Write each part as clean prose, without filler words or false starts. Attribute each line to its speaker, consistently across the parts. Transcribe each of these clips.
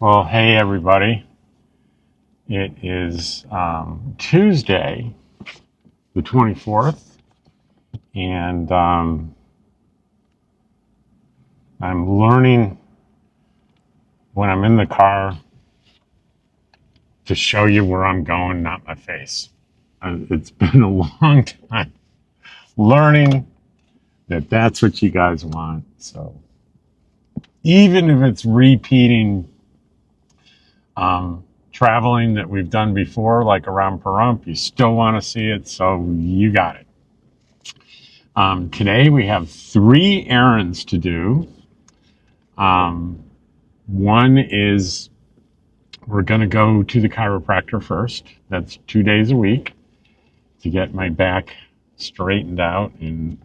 Speaker 1: Well, hey everybody. It is Tuesday, the 24th, and I'm learning when I'm in the car to show you where I'm going, not my face. It's been a long time learning that that's what you guys want. So even if it's repeating traveling that we've done before, like around Pahrump, you still want to see it, so you got it. Today we have 3 errands to do. One is we're going to go to the chiropractor first. That's 2 days a week to get my back straightened out and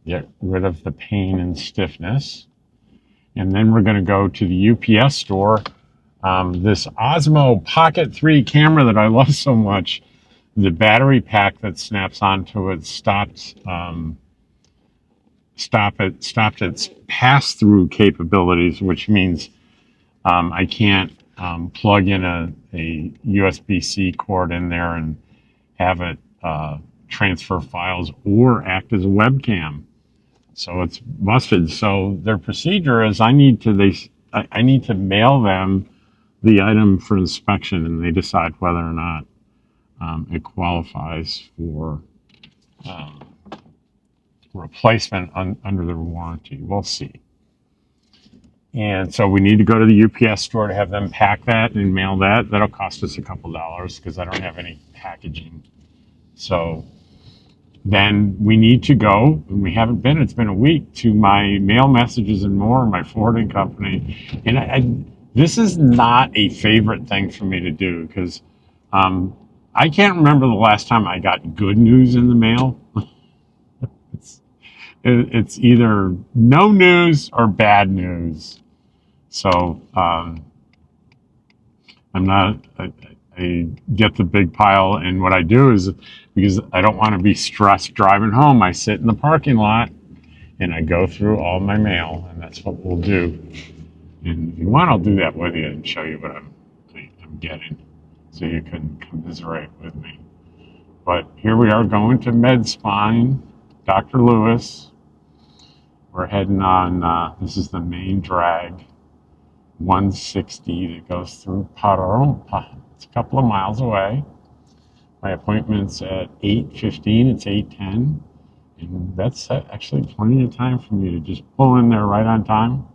Speaker 1: get rid of the pain and stiffness. And then we're going to go to the UPS store. This Osmo Pocket 3 camera that I love so much, the battery pack that snaps onto it stopped its pass-through capabilities, which means I can't plug in a USB-C cord in there and have it transfer files or act as a webcam. So it's busted. So their procedure is I need to mail them the item for inspection, and they decide whether or not it qualifies for replacement under their warranty. We'll see. And so we need to go to the UPS store to have them pack that and mail that. That'll cost us a couple dollars because I don't have any packaging. So then we need to go, and we haven't been, it's been a week, to my mail messages and more, my forwarding company. And this is not a favorite thing for me to do because I can't remember the last time I got good news in the mail. It's either no news or bad news. So I'm not, I get the big pile, and what I do is, because I don't want to be stressed driving home, I sit in the parking lot and I go through all my mail, and that's what we'll do. And if you want, I'll do that with you and show you what I'm getting, so you can commiserate with me. But here we are going to Med Spine, Dr. Lewis. We're heading on, this is the main drag, 160 that goes through Pahrump. It's a couple of miles away. My appointment's at 8:15, it's 8:10. And that's actually plenty of time for me to just pull in there right on time.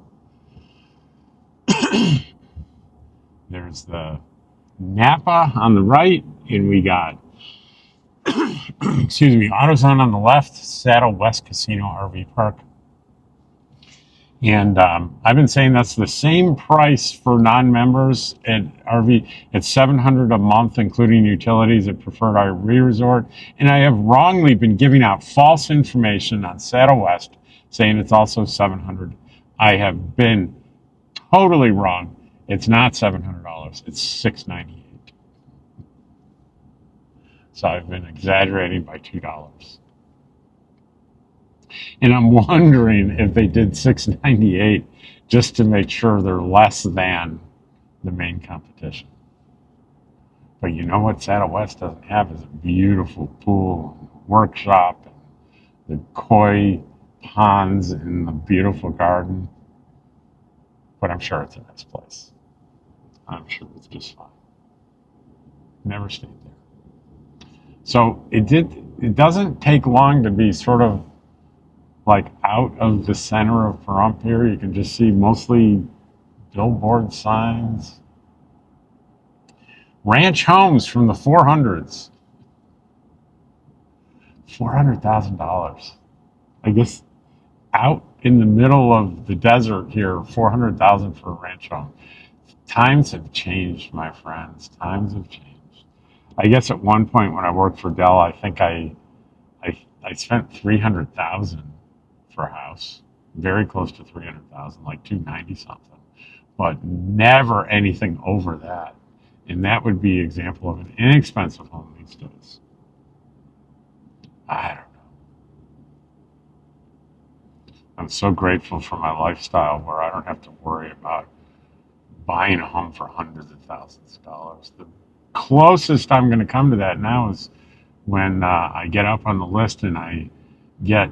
Speaker 1: There's the Napa on the right, and we got, excuse me, AutoZone on the left, Saddle West Casino RV Park. And I've been saying that's the same price for non-members at RV. It's $700 a month, including utilities at Preferred RV Resort. And I have wrongly been giving out false information on Saddle West, saying it's also $700. I have been totally wrong. It's not $700. It's $698. So I've been exaggerating by $2. And I'm wondering if they did $698 just to make sure they're less than the main competition. But you know what Saddle West doesn't have is a beautiful pool, and workshop, and the koi ponds and the beautiful garden. But I'm sure it's a nice place. I'm sure it's just fine. Never stayed there. So it doesn't take long to be sort of like out of the center of Pahrump here. You can just see mostly billboard signs. Ranch homes from the 400s. $400,000. I guess out in the middle of the desert here, $400,000 for a ranch home. Times have changed, my friends. Times have changed. I guess at one point when I worked for Dell, I think I spent $300,000 for a house, very close to 300,000, like 290 something, but never anything over that. And that would be an example of an inexpensive home these days. I don't know. I'm so grateful for my lifestyle where I don't have to worry about buying a home for hundreds of thousands of dollars. The closest I'm going to come to that now is when I get up on the list and I get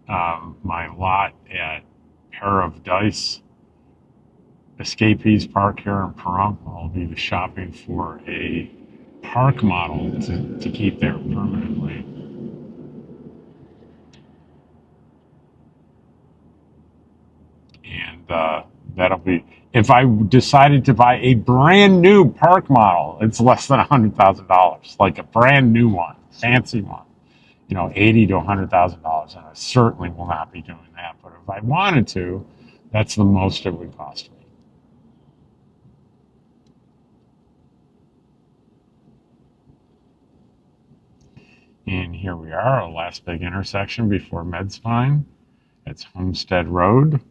Speaker 1: my lot at Pair of Dice Escapees Park here in Pahrump. I'll be shopping for a park model to keep there permanently. And that'll be, if I decided to buy a brand new park model, it's less than $100,000, like a brand new one, fancy one, you know, $80,000 to $100,000. And I certainly will not be doing that. But if I wanted to, that's the most it would cost me. And here we are, our last big intersection before MedSpine. It's Homestead Road.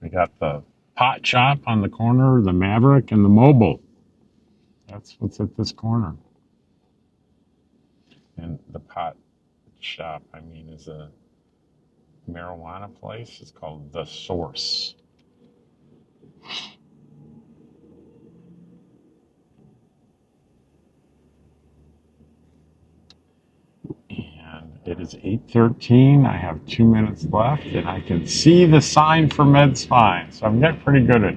Speaker 1: We got the pot shop on the corner, the Maverick, and the Mobile. That's what's at this corner. And the pot shop, I mean, is a marijuana place. It's called The Source. And it is 8:13. I have 2 minutes left, and I can see the sign for MedSpine. So I'm getting pretty good at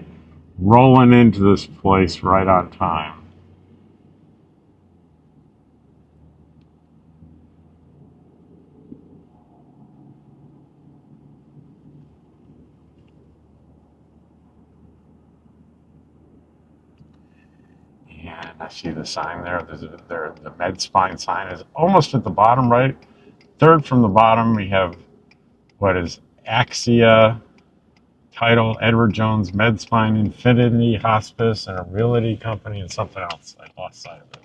Speaker 1: rolling into this place right on time. And I see the sign there. The MedSpine sign is almost at the bottom right. Third from the bottom, we have what is Axia, title, Edward Jones, MedSpine, Infinity Hospice, and a realty company, and something else. I lost sight of it.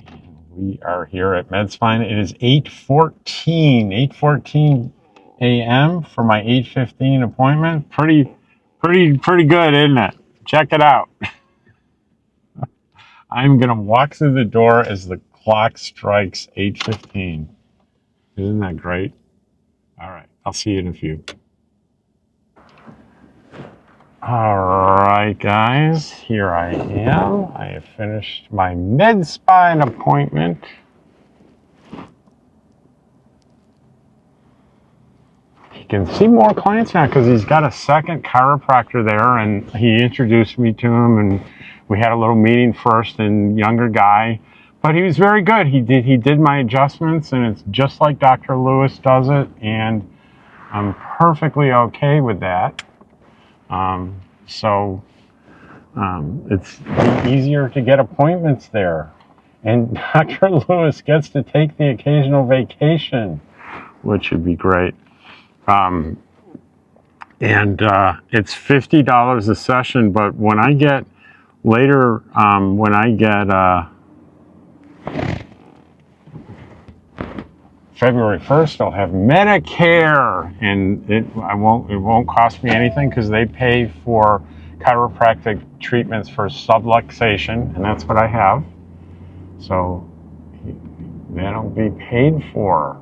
Speaker 1: And we are here at MedSpine. It is 8:14 a.m. for my 8:15 appointment. Pretty good, isn't it? Check it out. I'm gonna walk through the door as the clock strikes 8:15. Isn't that great? All right, I'll see you in a few. All right, guys, here I am. I have finished my MedSpine appointment. He can see more clients now because he's got a second chiropractor there, and he introduced me to him, and we had a little meeting first. And younger guy, but he was very good. He did my adjustments, and it's just like Dr. Lewis does it, and I'm perfectly okay with that. It's easier to get appointments there. And Dr. Lewis gets to take the occasional vacation, which would be great. It's $50 a session, but when I get later, when I get February 1st, I'll have Medicare, and it won't cost me anything because they pay for chiropractic treatments for subluxation, and that's what I have. So that'll be paid for.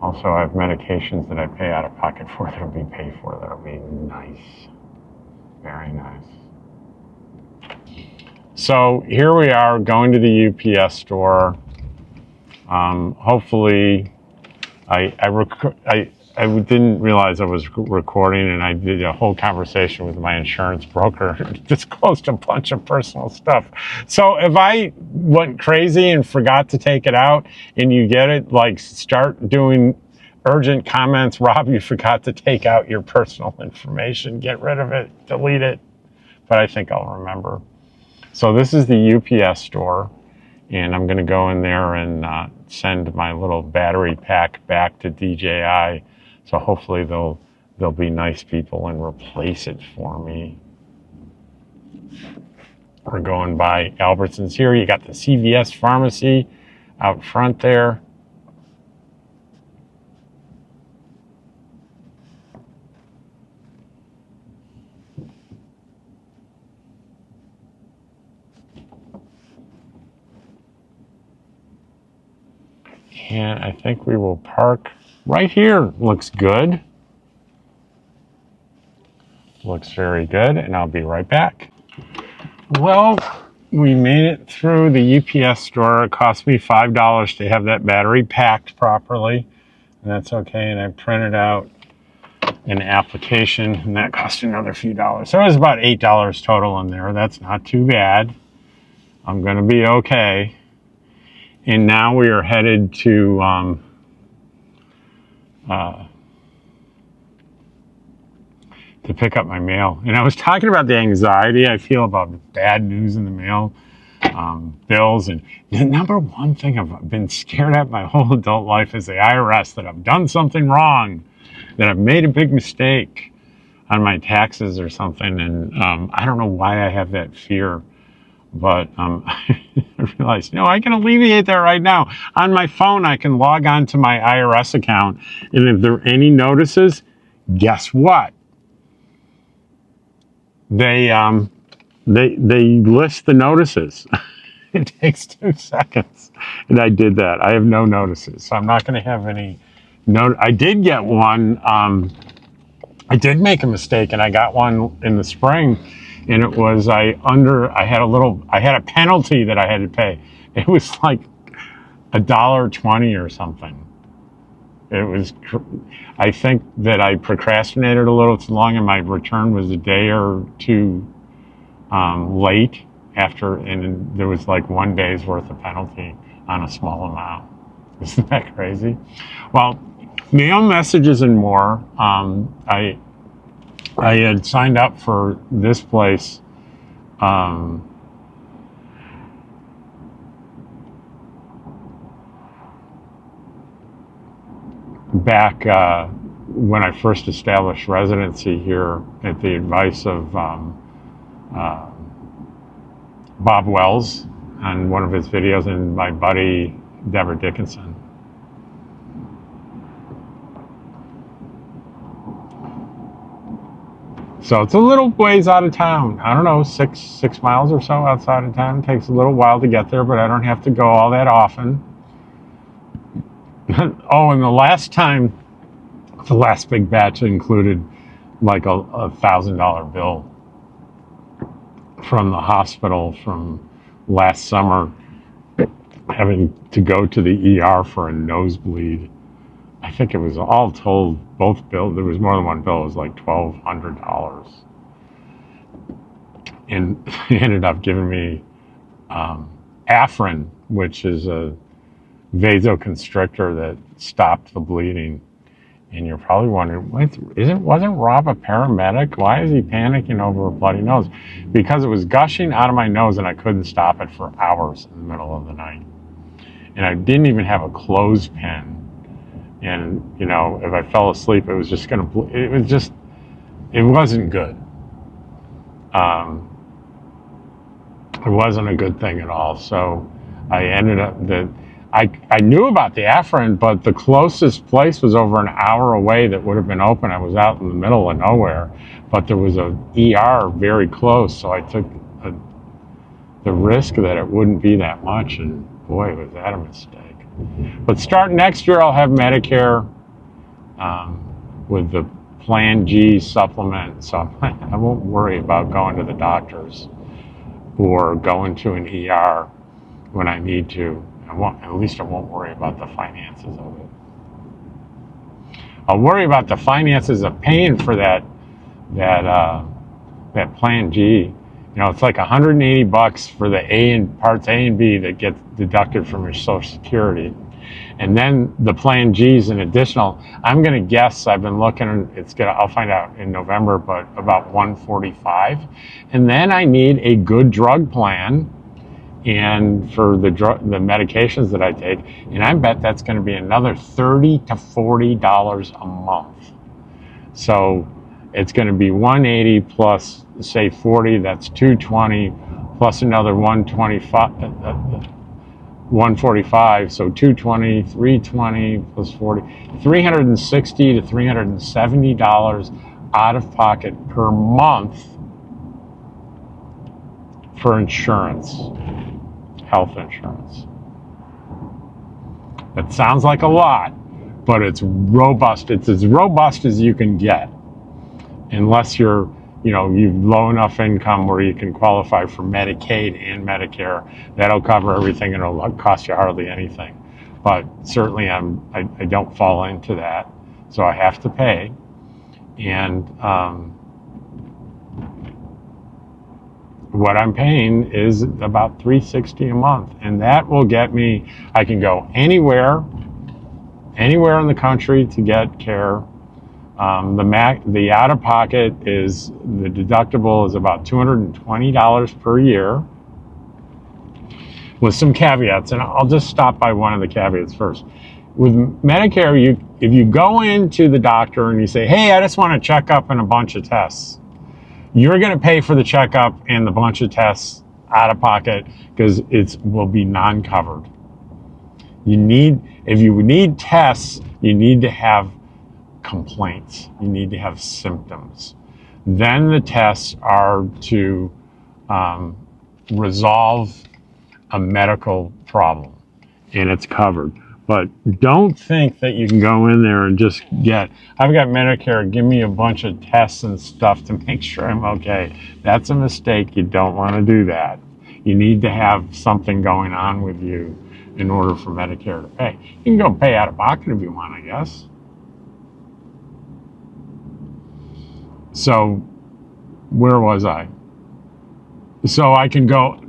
Speaker 1: Also, I have medications that I pay out of pocket for that'll be paid for. That'll be nice. Very nice. So here we are going to the UPS store. Hopefully, I didn't realize I was recording, and I did a whole conversation with my insurance broker, disclosed a bunch of personal stuff. So if I went crazy and forgot to take it out, and you get it, like, start doing urgent comments, Rob, you forgot to take out your personal information, get rid of it, delete it. But I think I'll remember. So this is the UPS store, and I'm going to go in there and send my little battery pack back to DJI. So hopefully they'll be nice people and replace it for me. We're going by Albertsons here. You got the CVS pharmacy out front there. And I think we will park right here. Looks good. Looks very good, and I'll be right back. Well, we made it through the UPS store. It cost me $5 to have that battery packed properly, and that's okay. And I printed out an application, and that cost another few dollars. So it was about $8 total in there. That's not too bad. I'm going to be okay. And now we are headed to pick up my mail. And I was talking about the anxiety I feel about bad news in the mail, bills. And the number one thing I've been scared at my whole adult life is the IRS, that I've done something wrong, that I've made a big mistake on my taxes or something. And I don't know why I have that fear. But I realized, no, I can alleviate that right now. On my phone, I can log on to my IRS account. And if there are any notices, guess what? They list the notices. It takes 2 seconds. And I did that. I have no notices. So I'm not going to have any I did get one. I did make a mistake, and I got one in the spring. And it was, I had a penalty that I had to pay. It was like $1.20 or something. It was, I think that I procrastinated a little too long, and my return was a day or two late after, and there was like 1 day's worth of penalty on a small amount. Isn't that crazy? Well, mail messages and more. I had signed up for this place back when I first established residency here at the advice of Bob Wells on one of his videos, and my buddy Deborah Dickinson. So it's a little ways out of town. I don't know, six miles or so outside of town. It takes a little while to get there, but I don't have to go all that often. Oh, and the last big batch included like a $1,000 bill from the hospital from last summer, having to go to the ER for a nosebleed. I think it was all told, both bills, there was more than one bill, it was like $1,200. And he ended up giving me Afrin, which is a vasoconstrictor that stopped the bleeding. And you're probably wondering, wasn't Rob a paramedic? Why is he panicking over a bloody nose? Because it was gushing out of my nose and I couldn't stop it for hours in the middle of the night. And I didn't even have a clothespin. And, you know, if I fell asleep, it was just going to, it wasn't good. It wasn't a good thing at all. So I ended up, I knew about the Afrin, but the closest place was over an hour away that would have been open. I was out in the middle of nowhere, but there was a ER very close. So I took the risk that it wouldn't be that much. And boy, was that a mistake. But starting next year, I'll have Medicare with the Plan G supplement, so I won't worry about going to the doctors or going to an ER when I need to. At least I won't worry about the finances of it. I'll worry about the finances of paying for that Plan G. You know, it's like $180 for the parts A and B that gets deducted from your Social Security. And then the Plan G is an additional, I'm going to guess, I've been looking, I'll find out in November, but about $145. And then I need a good drug plan and for the medications that I take. And I bet that's going to be another $30 to $40 a month. So it's going to be $180 plus, say, 40, that's $220, plus another $145, so $220, $320 plus 40, $360 to $370 out of pocket per month for insurance, health insurance. That sounds like a lot, but it's robust. It's as robust as you can get, unless you're, you've low enough income where you can qualify for Medicaid and Medicare. That'll cover everything and it'll cost you hardly anything. But certainly I don't fall into that, so I have to pay. And what I'm paying is about $360 a month, and that will get me. I can go anywhere in the country to get care. The out of pocket is, the deductible is about $220 per year, with some caveats, and I'll just stop by one of the caveats first. With Medicare, if you go into the doctor and you say, hey, I just want a checkup and a bunch of tests, you're going to pay for the checkup and the bunch of tests out of pocket, because it will be non-covered. If you need tests, you need to have complaints. You need to have symptoms. Then the tests are to resolve a medical problem, and it's covered. But don't think that you can go in there and just I've got Medicare, give me a bunch of tests and stuff to make sure I'm okay. That's a mistake. You don't want to do that. You need to have something going on with you in order for Medicare to pay. You can go pay out of pocket if you want, I guess. So, where was I? So I can go,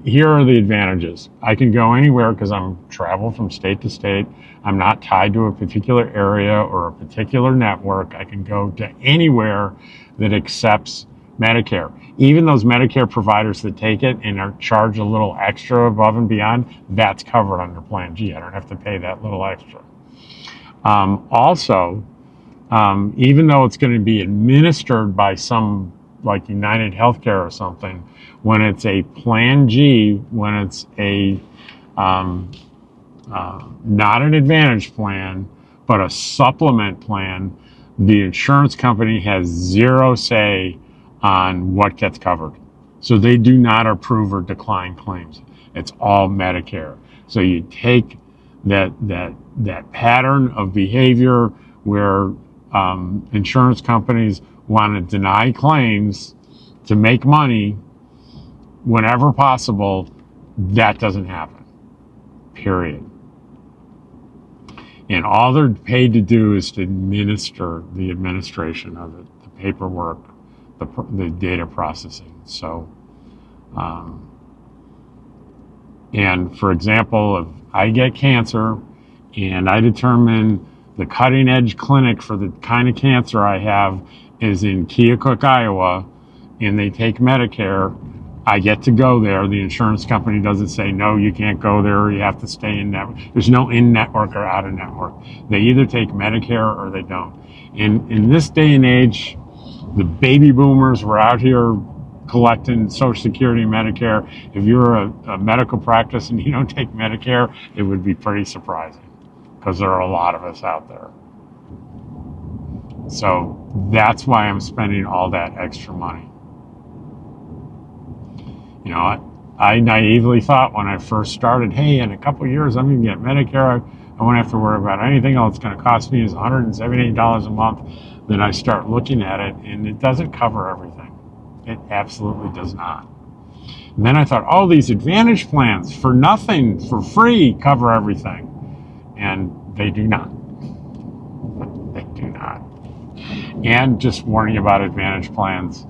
Speaker 1: here are the advantages. I can go anywhere because I'm travel from state to state. I'm not tied to a particular area or a particular network. I can go to anywhere that accepts Medicare. Even those Medicare providers that take it and are charged a little extra above and beyond, that's covered under Plan G. I don't have to pay that little extra. Also, even though it's going to be administered by some, like United Healthcare or something, when it's a Plan G, when it's a not an Advantage plan, but a supplement plan, the insurance company has zero say on what gets covered. So they do not approve or decline claims. It's all Medicare. So you take that pattern of behavior where insurance companies want to deny claims to make money whenever possible. That doesn't happen, period. And all they're paid to do is to administer the administration of it, the paperwork, the data processing. So, and for example, if I get cancer and I determine the cutting edge clinic for the kind of cancer I have is in Keokuk, Iowa, and they take Medicare, I get to go there. The insurance company doesn't say, no, you can't go there, you have to stay in network. There's no in-network or out-of-network. They either take Medicare or they don't. And in this day and age, the baby boomers were out here collecting Social Security and Medicare. If you're a medical practice and you don't take Medicare, it would be pretty surprising, because there are a lot of us out there. So that's why I'm spending all that extra money. I naively thought when I first started, hey, in a couple of years I'm going to get Medicare. I won't have to worry about anything. All it's going to cost me is $178 a month. Then I start looking at it, and it doesn't cover everything. It absolutely does not. And then I thought, oh, these Advantage plans for nothing, for free, cover everything. And they do not. They do not. And just warning about Advantage plans,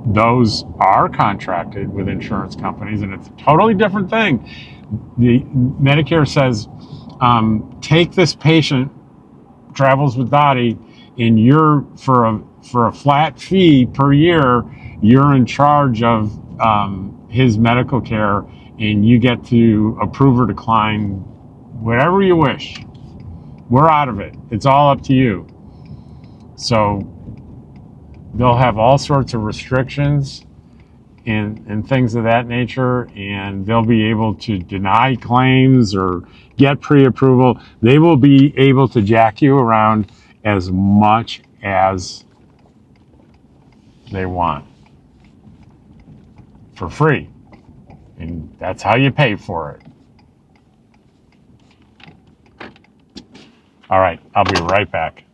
Speaker 1: those are contracted with insurance companies, and it's a totally different thing. The Medicare says, take this patient, travels with Dottie, and you're for a flat fee per year, you're in charge of his medical care, and you get to approve or decline whatever you wish. We're out of it. It's all up to you. So they'll have all sorts of restrictions and things of that nature, and they'll be able to deny claims or get pre-approval. They will be able to jack you around as much as they want for free, and that's how you pay for it. All right, I'll be right back.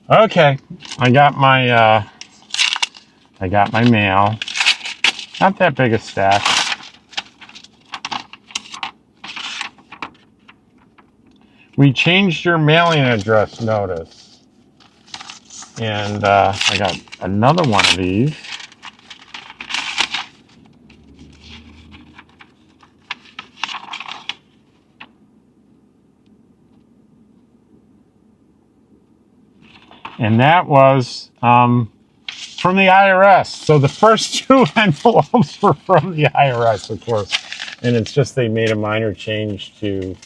Speaker 1: Okay, I got my mail. Not that big a stack. We changed your mailing address notice. And I got another one of these. And that was from the IRS. So the first two envelopes were from the IRS, of course. And it's just they made a minor change to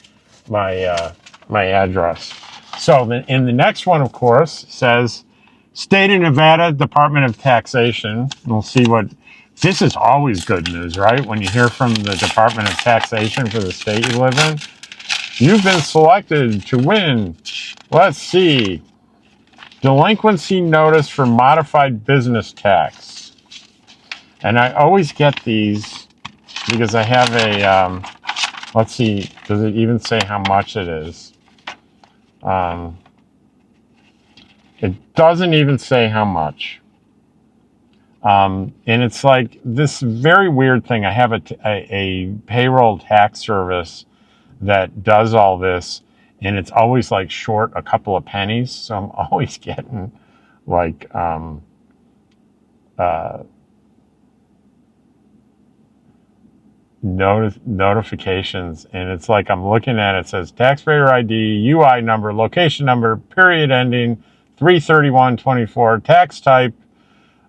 Speaker 1: my my address. So in the next one, of course, says State of Nevada Department of Taxation. We'll see what. This is always good news, right? When you hear from the Department of Taxation for the state you live in. You've been selected to win. Let's see. Delinquency notice for modified business tax. And I always get these because I have a, let's see, does it even say how much it is? It doesn't even say how much. And it's like this very weird thing. I have a payroll tax service that does all this, and it's always like short a couple of pennies. So I'm always getting like notifications, and it's like I'm looking at it, it says taxpayer ID, UI number, location number, period ending 3/31/24, tax type,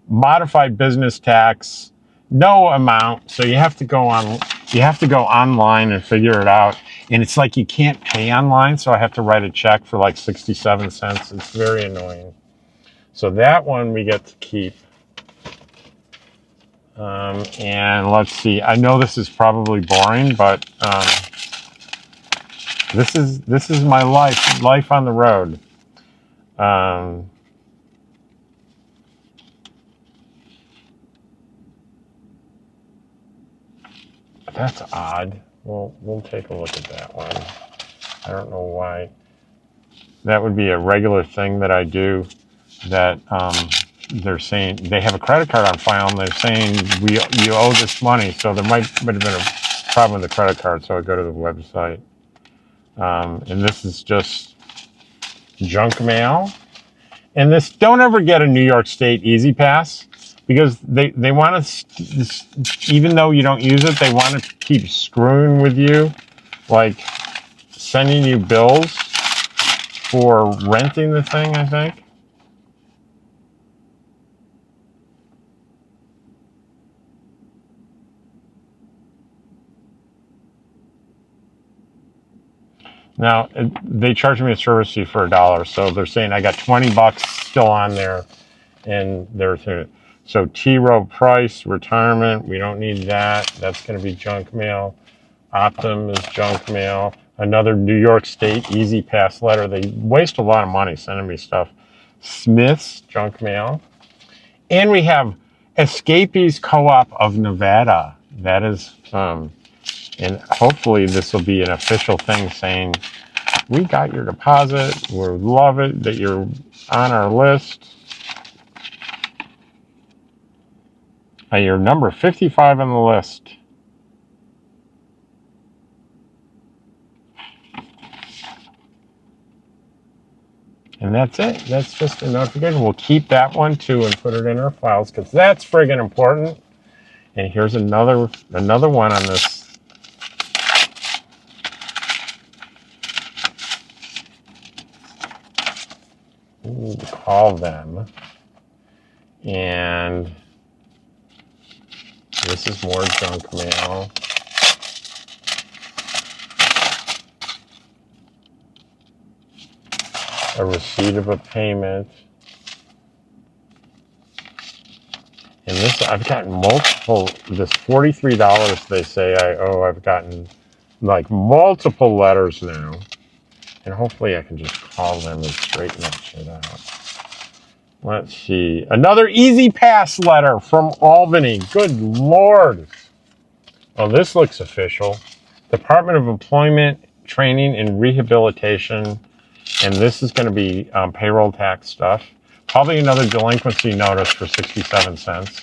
Speaker 1: modified business tax, no amount. So you have to go online and figure it out. And it's like you can't pay online, so I have to write a check for like 67 cents. It's very annoying. So that one we get to keep. And let's see. I know this is probably boring, but this is my life on the road. That's odd. We'll take a look at that one. I don't know why. That would be a regular thing that I do. That they're saying they have a credit card on file, and they're saying you owe this money. So there might have been a problem with the credit card. So I go to the website, and this is just junk mail. And this, don't ever get a New York State Easy Pass, because they want to, even though you don't use it, they want to keep screwing with you, like sending you bills for renting the thing, I think. Now, they charge me a service fee for $1, so they're saying I got $20 still on there, and they're so T Row price retirement. We don't need that. That's going to be junk mail. Optum is junk mail. Another New York State Easy Pass letter. They waste a lot of money sending me stuff. Smith's junk mail, and we have Escapees Co-op of Nevada. That is and hopefully this will be an official thing saying, we got your deposit. We love it that you're on our list. You're number 55 on the list. And that's it. That's just a notification. We'll keep that one too and put it in our files because that's friggin' important. And here's another one on this. We need to call them. And this is more junk mail. A receipt of a payment. And this, I've gotten multiple, this $43 they say I owe, I've gotten like multiple letters now. And hopefully I can just call them and straighten that shit out. Let's see. Another Easy Pass letter from Albany. Good Lord. Oh, this looks official. Department of Employment, Training, and Rehabilitation. And this is going to be payroll tax stuff. Probably another delinquency notice for 67 cents.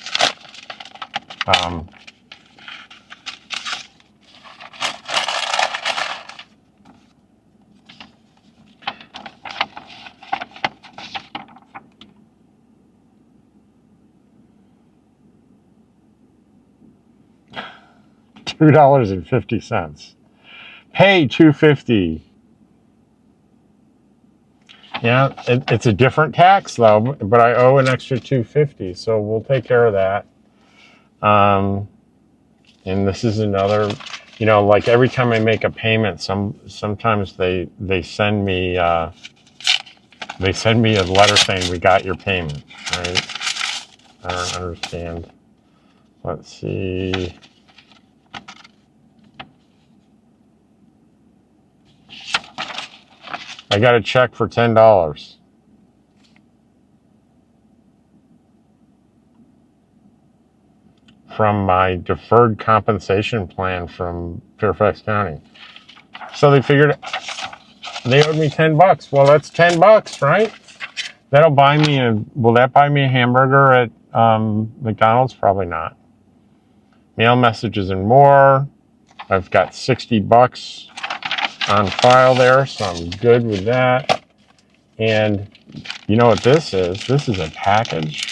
Speaker 1: $2.50. Pay $2.50. Yeah, it's a different tax though, but I owe an extra $2.50, so we'll take care of that. And this is another, like every time I make a payment, sometimes they send me a letter saying we got your payment. Right? I don't understand. Let's see. I got a check for $10 from my deferred compensation plan from Fairfax County. So they figured they owed me $10. Well, that's $10, right? That'll buy me will that buy me a hamburger at McDonald's? Probably not. Mail messages and more. I've got $60 on file there, so I'm good with that. And you know what this is? This is a package.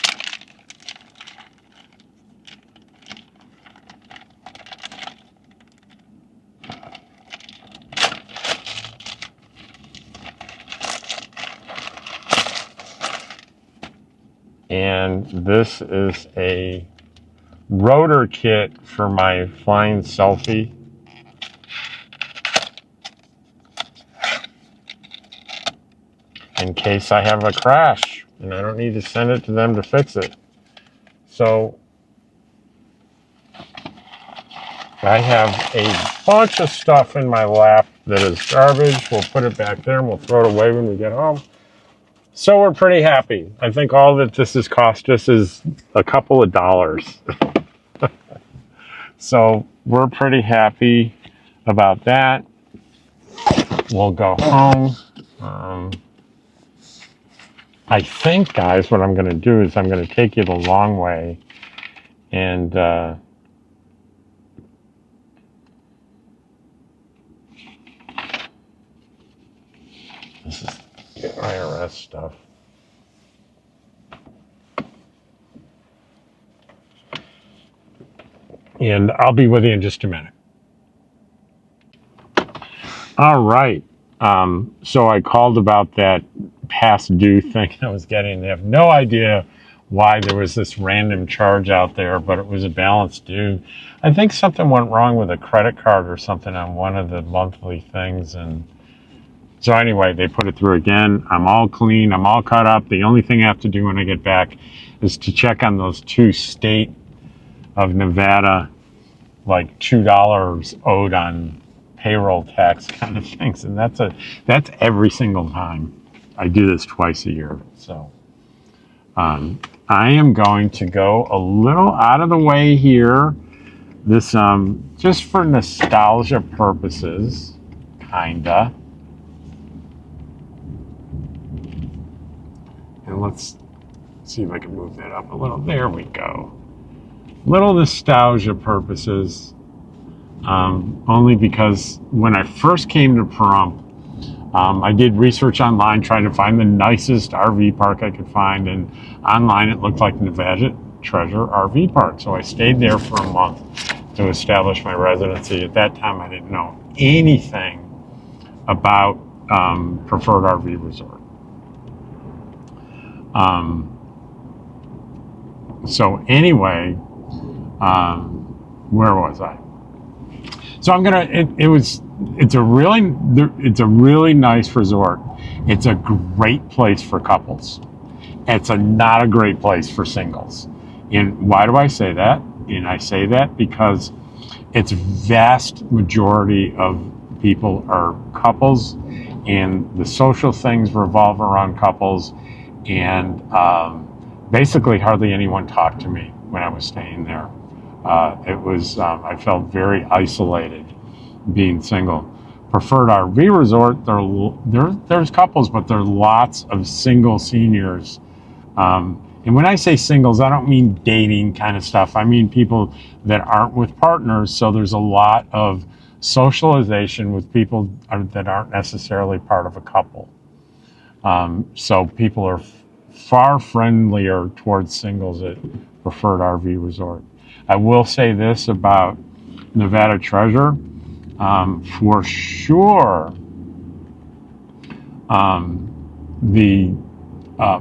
Speaker 1: And this is a rotor kit for my flying selfie. In case I have a crash and I don't need to send it to them to fix it. So I have a bunch of stuff in my lap that is garbage. We'll put it back there and we'll throw it away when we get home. So we're pretty happy. I think all that this has cost us is a couple of dollars. So we're pretty happy about that. We'll go home. I think, guys, what I'm going to do is I'm going to take you the long way and this is IRS stuff. And I'll be with you in just a minute. All right. So I called about that past due thing I was getting. They have no idea why there was this random charge out there, but it was a balance due. I think something went wrong with a credit card or something on one of the monthly things. And so anyway, they put it through again. I'm all clean. I'm all caught up. The only thing I have to do when I get back is to check on those two state of Nevada, like $2 owed on payroll tax kind of things. And that's every single time. I do this twice a year. So I am going to go a little out of the way here. This just for nostalgia purposes, kinda. And let's see if I can move that up a little. There we go. Little nostalgia purposes, only because when I first came to Pahrump, I did research online trying to find the nicest RV park I could find, and online it looked like Nevada Treasure RV Park. So I stayed there for a month to establish my residency. At that time, I didn't know anything about Preferred RV Resort. So anyway, where was I? So I'm gonna. It's a really nice resort. It's a great place for couples. It's not a great place for singles. And why do I say that? And I say that because its vast majority of people are couples, and the social things revolve around couples, and basically hardly anyone talked to me when I was staying there. I felt very isolated being single. preferred RV resort, there's couples, but there are lots of single seniors. And when I say singles, I don't mean dating kind of stuff. I mean people that aren't with partners. So there's a lot of socialization with people that aren't necessarily part of a couple. So people are far friendlier towards singles at preferred RV resort. I will say this about Nevada Treasure. For sure, the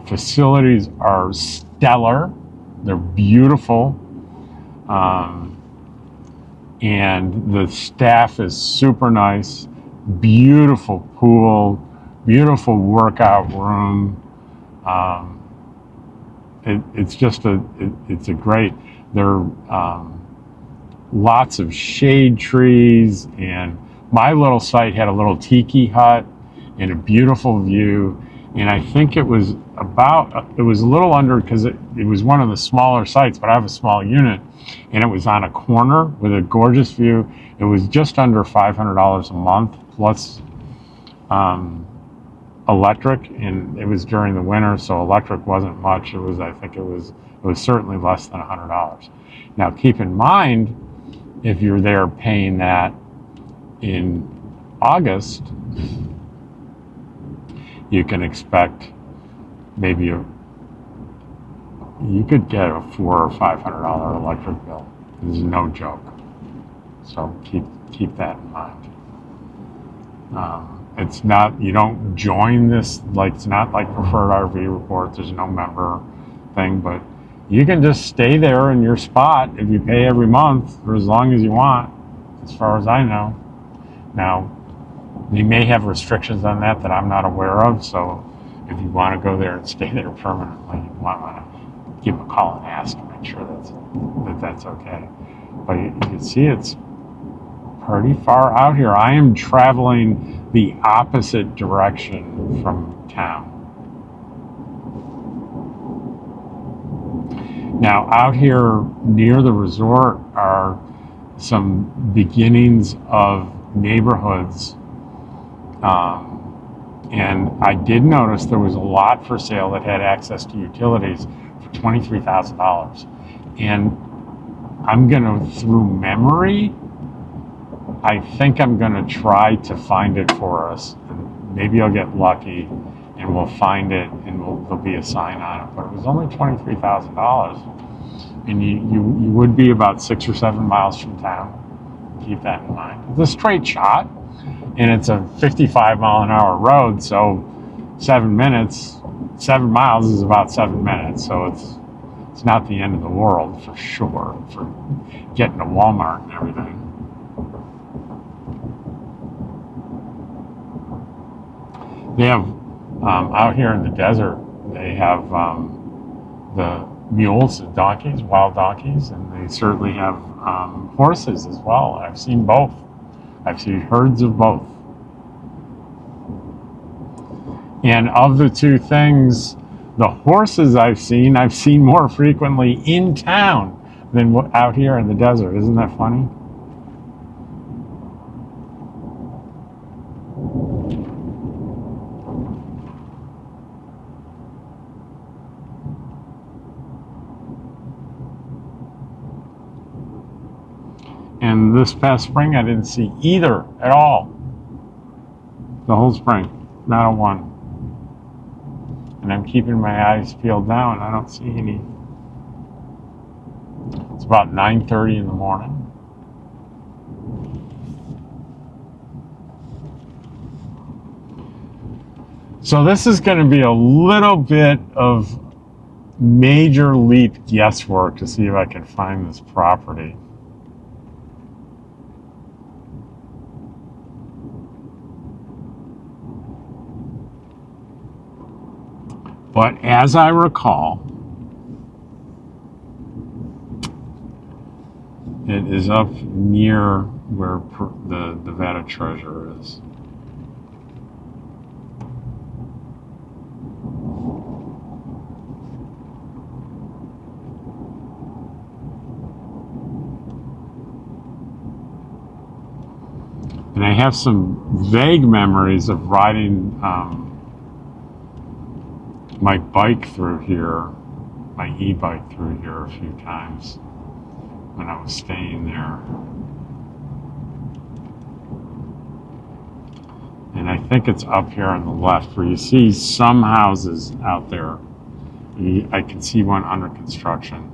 Speaker 1: facilities are stellar. They're beautiful. And the staff is super nice. Beautiful pool, beautiful workout room. It's a great, there are lots of shade trees, and my little site had a little tiki hut and a beautiful view. And I think it was a little under, because it was one of the smaller sites, but I have a small unit, and it was on a corner with a gorgeous view. It was just under $500 a month plus electric, and it was during the winter, so electric wasn't much. It was certainly less than $100. Now keep in mind, if you're there paying that in August, you can expect maybe you could get a $400 or $500 electric bill. This is no joke. So keep that in mind. It's not, you don't join this, like, it's not like preferred RV report. There's no member thing, but you can just stay there in your spot if you pay every month for as long as you want, as far as I know. Now, they may have restrictions on that I'm not aware of, so if you want to go there and stay there permanently, you might want to give them a call and ask to make sure that's okay. But you can see it's pretty far out here. I am traveling the opposite direction from town. Now, out here near the resort are some beginnings of neighborhoods. And I did notice there was a lot for sale that had access to utilities for $23,000. And I'm going to, through memory, I think I'm going to try to find it for us. And maybe I'll get lucky and we'll find it, and there'll be a sign on it. But it was only $23,000. And you would be about 6 or 7 miles from town. Keep that in mind. It's a straight shot, and it's a 55-mile-an-hour road, so 7 miles is about 7 minutes. So it's not the end of the world, for sure, for getting to Walmart and everything. They have, out here in the desert, they have the mules and donkeys, wild donkeys, and they certainly have horses as well. I've seen both. I've seen herds of both. And of the two things, the horses I've seen more frequently in town than out here in the desert. Isn't that funny? And this past spring, I didn't see either at all. The whole spring, not a one. And I'm keeping my eyes peeled down. I don't see any. It's about 9:30 in the morning. So this is going to be a little bit of major leap guesswork to see if I can find this property. But as I recall, it is up near where the Nevada Treasure is. And I have some vague memories of riding my bike through here, my e-bike through here a few times when I was staying there. And I think it's up here on the left where you see some houses out there. I can see one under construction.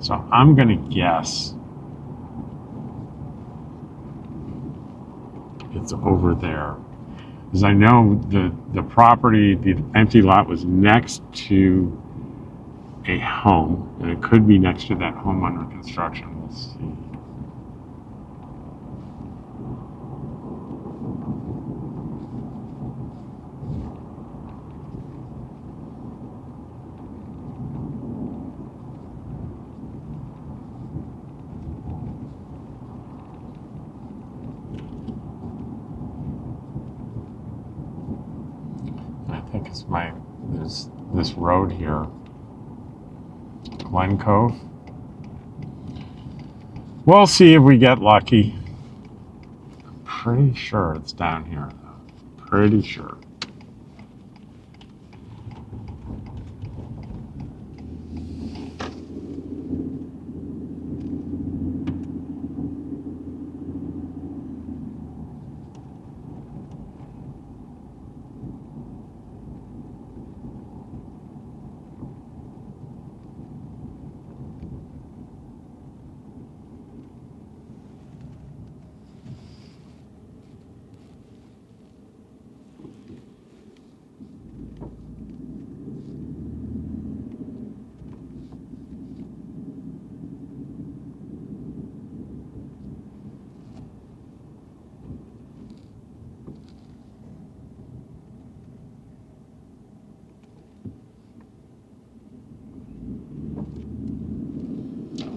Speaker 1: So I'm going to guess it's over there. Because I know the property, the empty lot was next to a home, and it could be next to that home under construction. We'll see. I think there's this road here, Glen Cove. We'll see if we get lucky. I'm pretty sure it's down here, though. Pretty sure.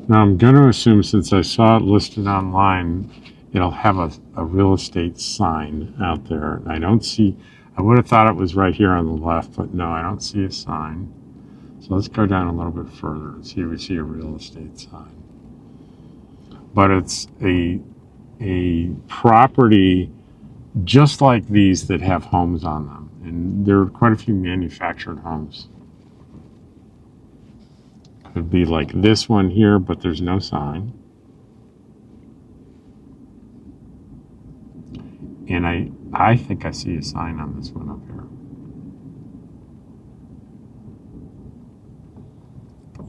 Speaker 1: Now I'm going to assume, since I saw it listed online, it'll have a real estate sign out there. I don't see, I would have thought it was right here on the left, but no, I don't see a sign. So let's go down a little bit further and see if we see a real estate sign. But it's a property just like these that have homes on them. And there are quite a few manufactured homes. Could be like this one here, but there's no sign. And I think I see a sign on this one up here.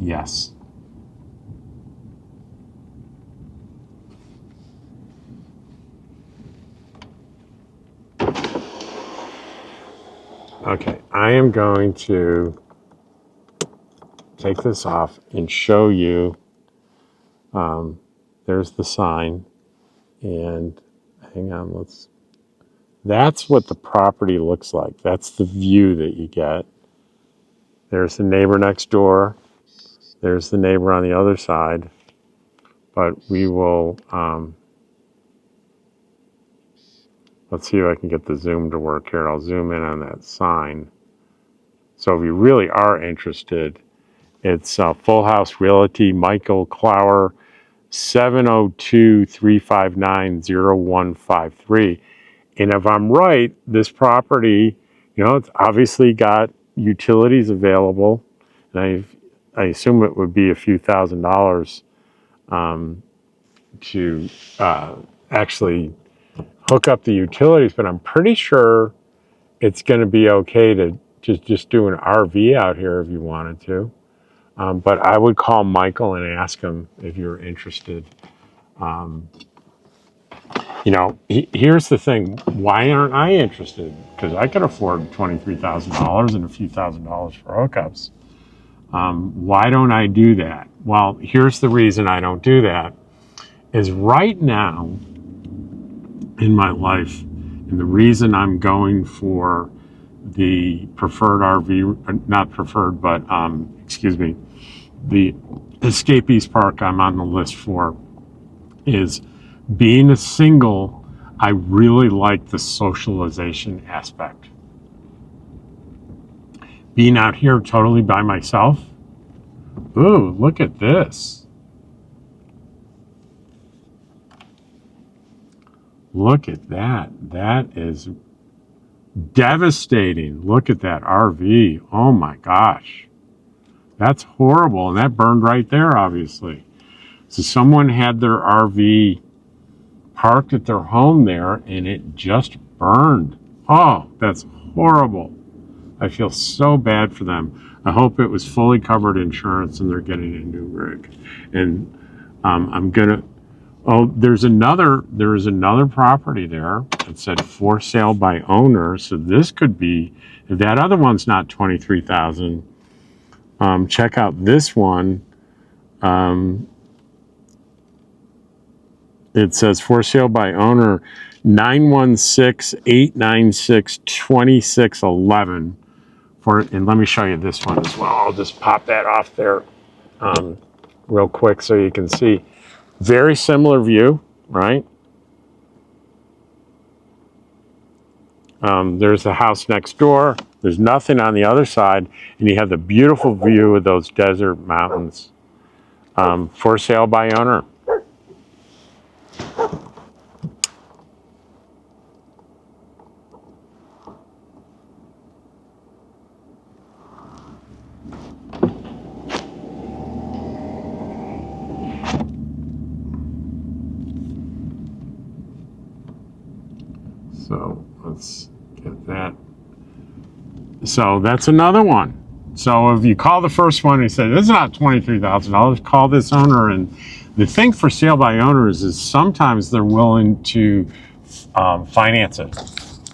Speaker 1: Yes. Okay, I am going to take this off and show you. There's the sign, and hang on, that's what the property looks like. That's the view that you get. There's the neighbor next door. There's the neighbor on the other side. But we will, let's see if I can get the zoom to work here. I'll zoom in on that sign. So if you really are interested, it's Full House Realty, Michael Clower, 702-359-0153. And if I'm right, this property, it's obviously got utilities available. And I assume it would be a few $1,000s to actually hook up the utilities. But I'm pretty sure it's going to be okay to just do an RV out here if you wanted to. But I would call Michael and ask him if you're interested. Here's the thing. Why aren't I interested? Because I could afford $23,000 and a few $1,000s for hookups. Why don't I do that? Well, here's the reason I don't do that. Is right now in my life, and the reason I'm going for the preferred RV, not preferred, but the Escapees Park I'm on the list for, is being a single. I really like the socialization aspect. Being out here totally by myself. Ooh, look at this. Look at that. That is devastating. Look at that RV. Oh my gosh. That's horrible. And that burned right there, obviously. So someone had their RV parked at their home there and it just burned. Oh, that's horrible. I feel so bad for them. I hope it was fully covered insurance and they're getting a new rig. And I'm gonna. Oh, there is another property there that said for sale by owner. So this could be, if that other one's not 23,000. Check out this one. It says for sale by owner, 916-896-2611. And let me show you this one as well. I'll just pop that off there real quick so you can see. Very similar view, right? There's the house next door. There's nothing on the other side, and you have the beautiful view of those desert mountains. For sale by owner. So let's get that. So that's another one. So if you call the first one and you say, this is not $23,000, call this owner. And the thing for sale by owners is sometimes they're willing to finance it.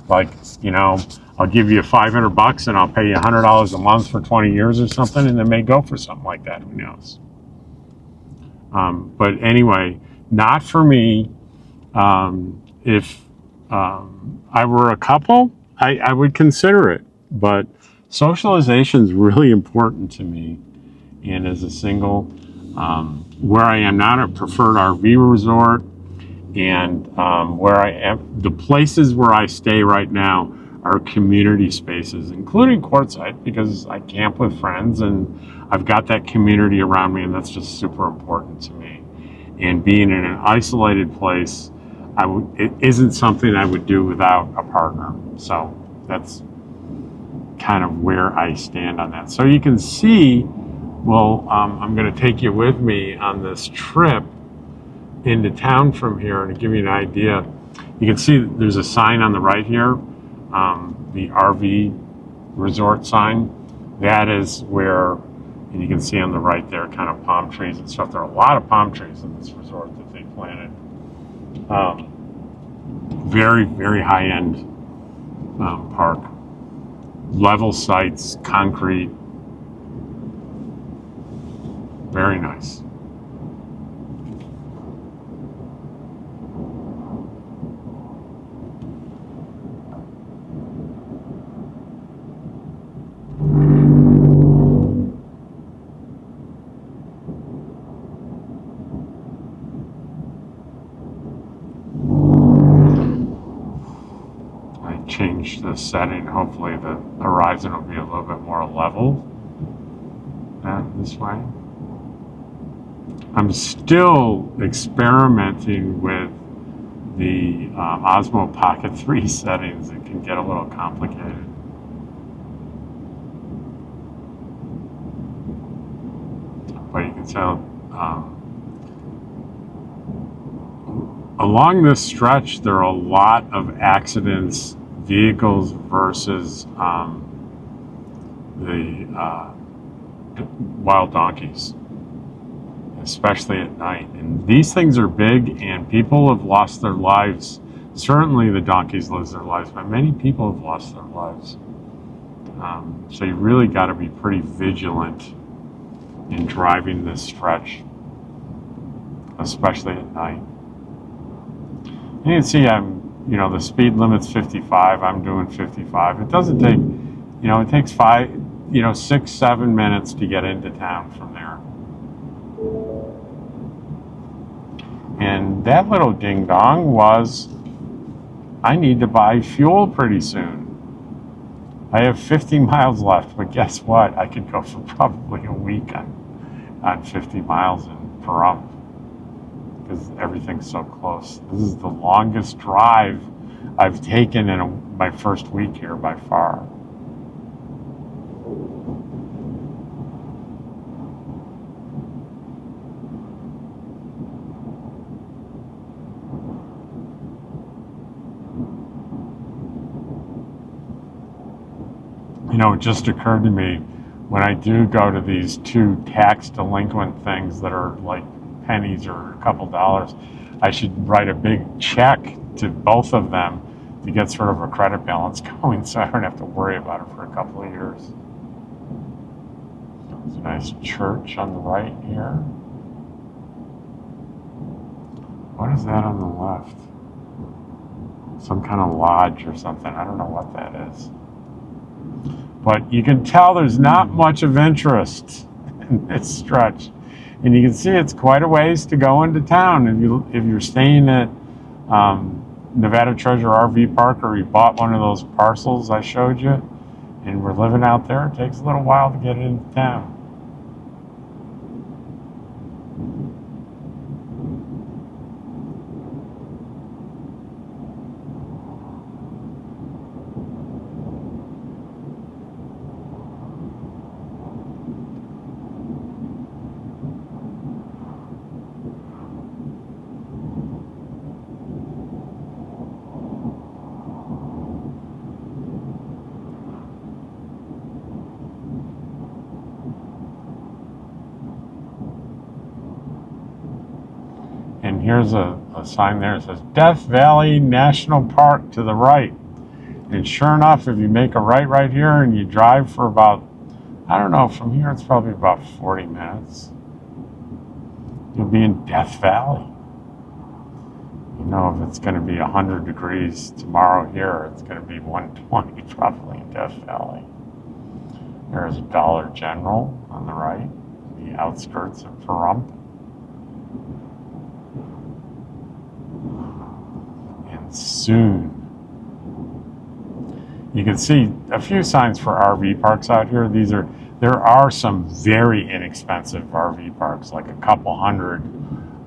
Speaker 1: Like, you know, I'll give you $500 and I'll pay you $100 a month for 20 years or something, and they may go for something like that. Who knows? But anyway, not for me. If I were a couple, I would consider it. But socialization is really important to me. And as a single, where I am not a preferred RV resort, and where I am, the places where I stay right now are community spaces, including Quartzsite, because I camp with friends and I've got that community around me, and that's just super important to me. And being in an isolated place, it isn't something I would do without a partner. So that's kind of where I stand on that. So you can see, well, I'm going to take you with me on this trip into town from here, and to give you an idea, you can see there's a sign on the right here, the RV resort sign. That is where, and you can see on the right there, kind of palm trees and stuff. There are a lot of palm trees in this resort that they planted. Very, very high-end park. Level sites, concrete. Very nice. Change the setting. Hopefully the horizon will be a little bit more level this way. I'm still experimenting with the Osmo Pocket 3 settings. It can get a little complicated. But you can tell along this stretch there are a lot of accidents, vehicles versus the wild donkeys, especially at night. And these things are big, and people have lost their lives. Certainly the donkeys lose their lives, but many people have lost their lives. So you really got to be pretty vigilant in driving this stretch, especially at night. And you can see the speed limit's 55. I'm doing 55. It doesn't take, it takes 6-7 minutes to get into town from there. And that little ding dong was, I need to buy fuel pretty soon. I have 50 miles left, but guess what? I could go for probably a week on 50 miles in Pahrump. because everything's so close. This is the longest drive I've taken in my first week here by far. You know, it just occurred to me, when I do go to these 2 tax delinquent things that are like pennies or a couple dollars, I should write a big check to both of them to get sort of a credit balance going, so I don't have to worry about it for a couple of years. There's a nice church on the right here. What is that on the left? Some kind of lodge or something. I don't know what that is. But you can tell there's not much of interest in this stretch. And you can see it's quite a ways to go into town. If you're staying at Nevada Treasure RV Park, or you bought one of those parcels I showed you, and we're living out there, it takes a little while to get into town. And here's a sign there that says Death Valley National Park to the right. And sure enough, if you make a right here and you drive for about, I don't know, from here it's probably about 40 minutes, you'll be in Death Valley. You know, if it's going to be 100 degrees tomorrow here, it's going to be 120 probably in Death Valley. There's a Dollar General on the right, the outskirts of Pahrump. Soon. You can see a few signs for RV parks out here. There are some very inexpensive RV parks, like a couple $100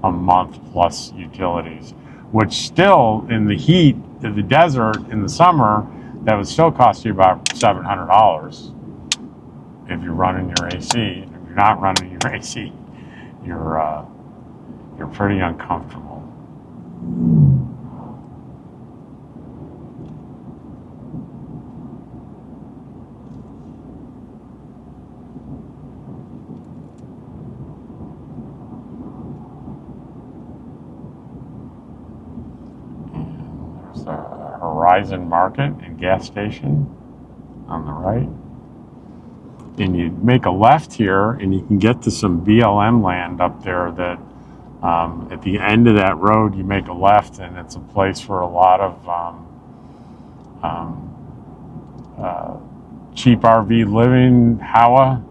Speaker 1: a month plus utilities, which still in the heat of the desert in the summer, that would still cost you about $700 if you're running your AC. If you're not running your AC, you're pretty uncomfortable. Horizon Market and gas station on the right. And you make a left here and you can get to some BLM land up there that at the end of that road you make a left, and it's a place for a lot of cheap RV living, HOWA,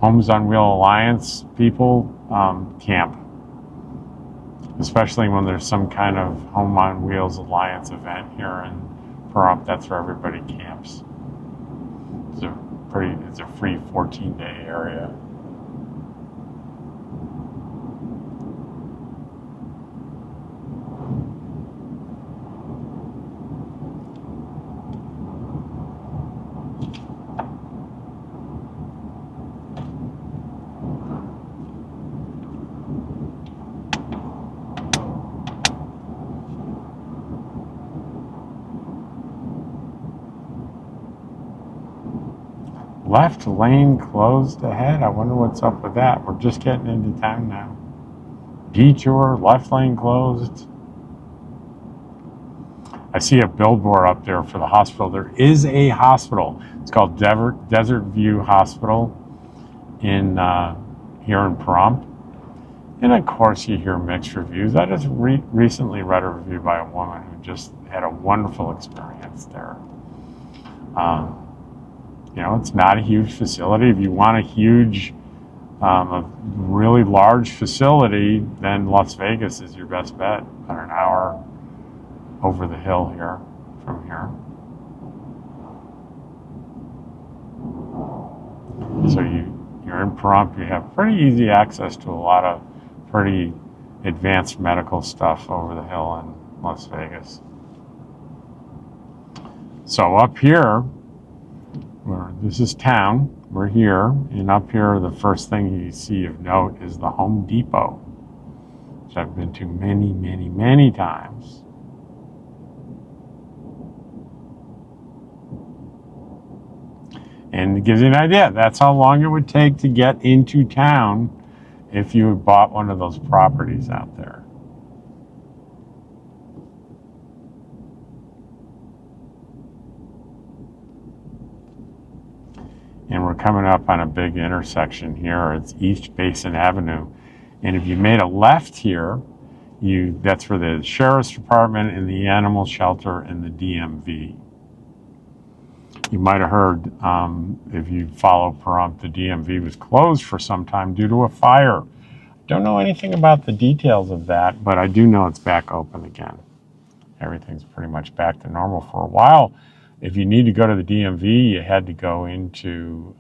Speaker 1: Homes on Wheel Alliance people camp. Especially when there's some kind of Home on Wheels Alliance event here in Pahrump, that's where everybody camps. It's a free 14-day area. Left lane closed ahead. I wonder what's up with that. We're just getting into town now. Detour, left lane closed. I see a billboard up there for the hospital. There is a hospital. It's called Desert View Hospital in here in Pahrump. And of course you hear mixed reviews. I just recently read a review by a woman who just had a wonderful experience there. You know, it's not a huge facility. If you want a huge, a really large facility, then Las Vegas is your best bet. About an hour over the hill here, from here. So you're in Pahrump. You have pretty easy access to a lot of pretty advanced medical stuff over the hill in Las Vegas. So up here, this is town, we're here, and up here the first thing you see of note is the Home Depot, which I've been to many, many, many times. And it gives you an idea. That's how long it would take to get into town if you had bought one of those properties out there. And we're coming up on a big intersection here. It's East Basin Avenue. And if you made a left here, that's where the Sheriff's Department and the Animal Shelter and the DMV. You might have heard, if you follow Pahrump, the DMV was closed for some time due to a fire. Don't know anything about the details of that, but I do know it's back open again. Everything's pretty much back to normal. For a while, if you need to go to the DMV, you had to go into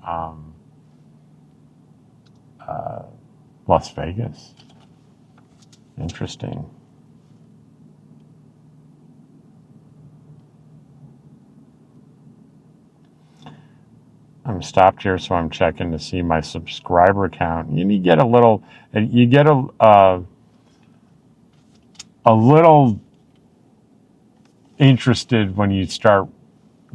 Speaker 1: Las Vegas. Interesting. I'm stopped here, so I'm checking to see my subscriber count. And you get a little interested when you start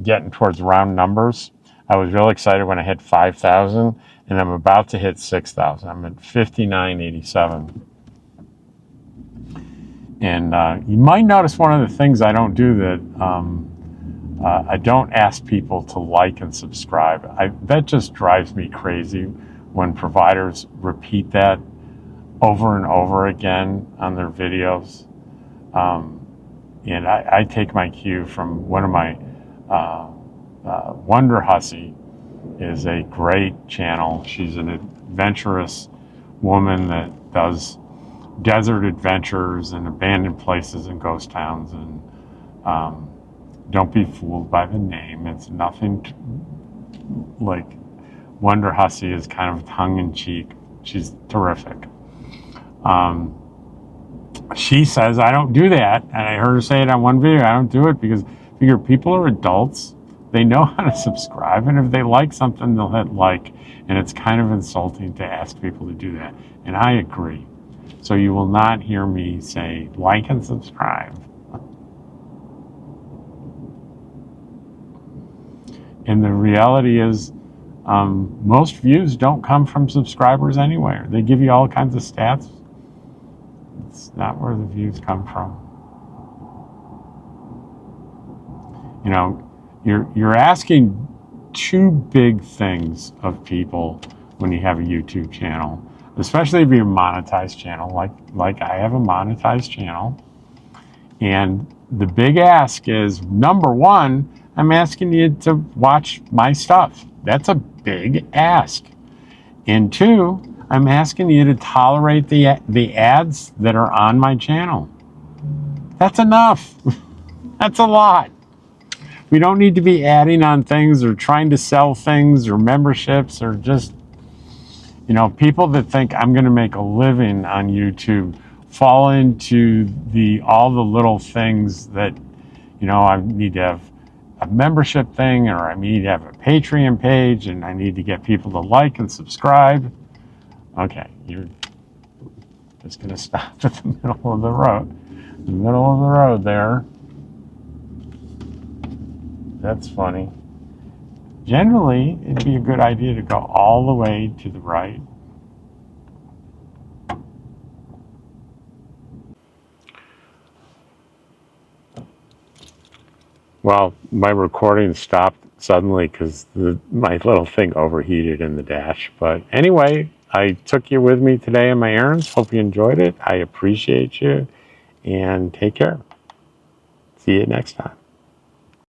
Speaker 1: getting towards round numbers. I was real excited when I hit 5,000, and I'm about to hit 6,000. I'm at 5,987. And you might notice one of the things I don't do that I don't ask people to like and subscribe. That just drives me crazy when providers repeat that over and over again on their videos. And I take my cue from one of my Wonder Hussy is a great channel. She's an adventurous woman that does desert adventures and abandoned places and ghost towns. And don't be fooled by the name. It's nothing like Wonder Hussy is kind of tongue-in-cheek. She's terrific. She says I don't do that, and I heard her say it on one video. I don't do it because I figure people are adults. They know how to subscribe, and if they like something, they'll hit like, and it's kind of insulting to ask people to do that. And I agree. So you will not hear me say like and subscribe. And the reality is, most views don't come from subscribers anywhere. They give you all kinds of stats. It's not where the views come from. You know, you're asking two big things of people when you have a YouTube channel, especially if you're a monetized channel, like I have a monetized channel. And the big ask is, number one, I'm asking you to watch my stuff. That's a big ask. And two, I'm asking you to tolerate the ads that are on my channel. That's enough. That's a lot. We don't need to be adding on things or trying to sell things or memberships or just, you know, people that think I'm going to make a living on YouTube fall into all the little things that, you know, I need to have a membership thing, or I need to have a Patreon page, and I need to get people to like and subscribe. Okay, you're just going to stop at the middle of the road. The middle of the road there. That's funny. Generally, it'd be a good idea to go all the way to the right. Well, my recording stopped suddenly because my little thing overheated in the dash. But anyway, I took you with me today on my errands. Hope you enjoyed it. I appreciate you. And take care. See you next time.